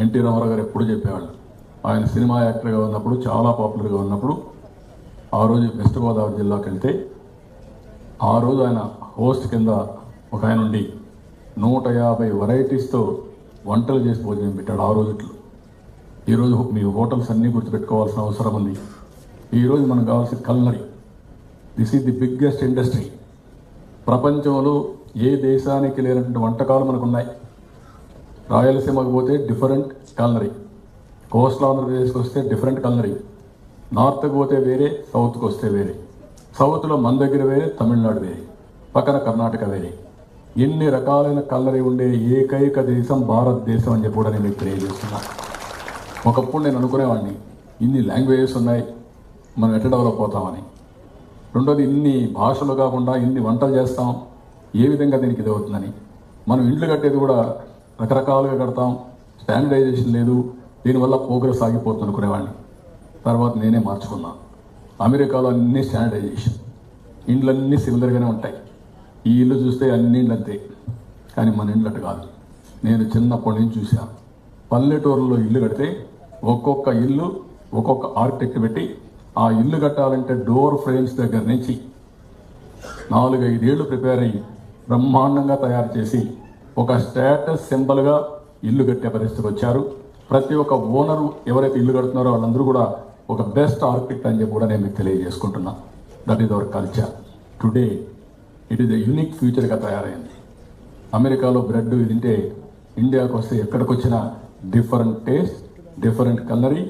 NT Ramarao గారు ఎప్పుడు చెప్పేవాళ్ళు. ఆయన సినిమా యాక్టర్గా ఉన్నప్పుడు, చాలా పాపులర్గా ఉన్నప్పుడు, ఆ రోజు వెస్ట్ గోదావరి జిల్లాకి వెళ్తే ఆ రోజు ఆయన హోస్ట్ కింద ఒక ఆయన ఉండి 150 వెరైటీస్తో వంటలు చేసి భోజనం పెట్టాడు ఆ రోజుట్లో. ఈరోజు మీ హోటల్స్ అన్నీ గుర్తుపెట్టుకోవాల్సిన అవసరం ఉంది. ఈరోజు మనకు కావాల్సిన culinary. This is the biggest industry. ప్రపంచంలో ఏ దేశానికి లేనటువంటి వంటకాలు మనకు ఉన్నాయి. రాయలసీమకు పోతే డిఫరెంట్ కల్నరీ, కోస్టల్ ఆంధ్రప్రదేశ్కి వస్తే డిఫరెంట్ కల్నరీ, నార్త్కి పోతే వేరే, సౌత్కి వస్తే వేరే, సౌత్లో మన దగ్గర వేరే, తమిళనాడు వేరే, పక్కన కర్ణాటక వేరే. ఎన్ని రకాలైన కల్నరీ ఉండే ఏకైక దేశం భారతదేశం అని చెప్పి కూడా నేను మీకు తెలియజేస్తున్నా. ఒకప్పుడు నేను అనుకునేవాడిని ఇన్ని లాంగ్వేజెస్ ఉన్నాయి, మనం ఎట్లా డెవలప్ అవుతామని. రెండోది, ఇన్ని భాషలు కాకుండా ఇన్ని వంటలు చేస్తాం, ఏ విధంగా దీనికి ఇది అవుతుందని. మనం ఇండ్లు కట్టేది కూడా రకరకాలుగా కడతాం, స్టాండర్డైజేషన్ లేదు, దీనివల్ల ప్రోగ్రెస్ ఆగిపోతుంది అనుకునేవాడిని. తర్వాత నేనే మార్చుకున్నా. అమెరికాలో అన్ని స్టాండర్డైజేషన్, ఇండ్లన్నీ సిమిలర్గానే ఉంటాయి. ఈ ఇల్లు చూస్తే అన్ని ఇండ్లు అంతే, కానీ మన ఇండ్లు అట్టు కాదు. నేను చిన్నప్పటి నుంచి చూశాను. పల్లెటూరులో ఇల్లు కడితే ఒక్కొక్క ఇల్లు ఒక్కొక్క ఆర్కిటెక్ట్ పెట్టి ఆ ఇల్లు కట్టాలంటే డోర్ ఫ్రేమ్స్ దగ్గర నుంచి 4-5 ఏళ్ళు ప్రిపేర్ అయ్యి బ్రహ్మాండంగా తయారు చేసి ఒక స్టేటస్ సింబల్గా ఇల్లు కట్టే పరిస్థితికి వచ్చారు. ప్రతి ఒక్క ఓనరు ఎవరైతే ఇల్లు కడుతున్నారో వాళ్ళందరూ కూడా ఒక బెస్ట్ ఆర్కిటెక్ట్ అని చెప్పి కూడా నేను మీకు తెలియజేసుకుంటున్నా. That is our culture. Today it is a unique ఫ్యూచర్గా తయారైంది. అమెరికాలో బ్రెడ్ ఇది తింటే ఇండియాకు వస్తే ఎక్కడికి వచ్చినా డిఫరెంట్ టేస్ట్, డిఫరెంట్ కలరీ.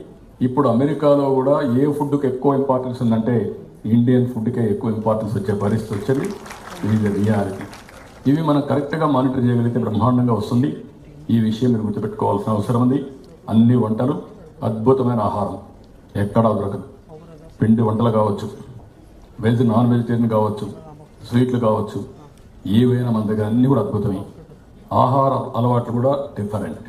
ఇప్పుడు అమెరికాలో కూడా ఏ ఫుడ్కి ఎక్కువ ఇంపార్టెన్స్ ఉందంటే ఇండియన్ ఫుడ్కే ఎక్కువ ఇంపార్టెన్స్ వచ్చే పరిస్థితి వచ్చింది. ఇది రియాలిటీ. ఇవి మనం కరెక్ట్గా మానిటర్ చేయగలిగితే బ్రహ్మాండంగా వస్తుంది. ఈ విషయం మీరు గుర్తుపెట్టుకోవాల్సిన అవసరం ఉంది. అన్ని వంటలు అద్భుతమైన ఆహారం ఎక్కడా దొరకదు. పిండి వంటలు కావచ్చు, వెజ్ నాన్ వెజిటేరియన్ కావచ్చు, స్వీట్లు కావచ్చు, ఏవైనా మన దగ్గర అన్నీ కూడా అద్భుతమే. ఆహార అలవాట్లు కూడా డిఫరెంట్.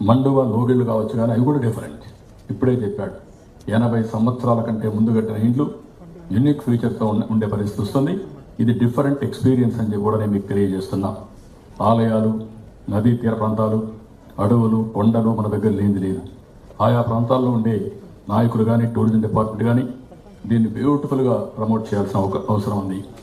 మండువ లోగిళ్ళు కావచ్చు, కానీ అవి కూడా డిఫరెంట్. ఇప్పుడే చెప్పాడు, 80 సంవత్సరాల కంటే ముందు కట్టిన ఇండ్లు యూనిక్ ఫ్యూచర్తో ఉండే పరిస్థితి వస్తుంది. ఇది డిఫరెంట్ ఎక్స్పీరియన్స్ అని చెప్పి కూడా నేను మీకు తెలియజేస్తున్నా. ఆలయాలు, నదీ తీర ప్రాంతాలు, అడవులు, కొండలు మన దగ్గర లేనిది లేదు. ఆయా ప్రాంతాల్లో ఉండే నాయకులు కానీ, టూరిజం డిపార్ట్మెంట్ కానీ దీన్ని బ్యూటిఫుల్గా ప్రమోట్ చేయాల్సిన అవసరం ఉంది.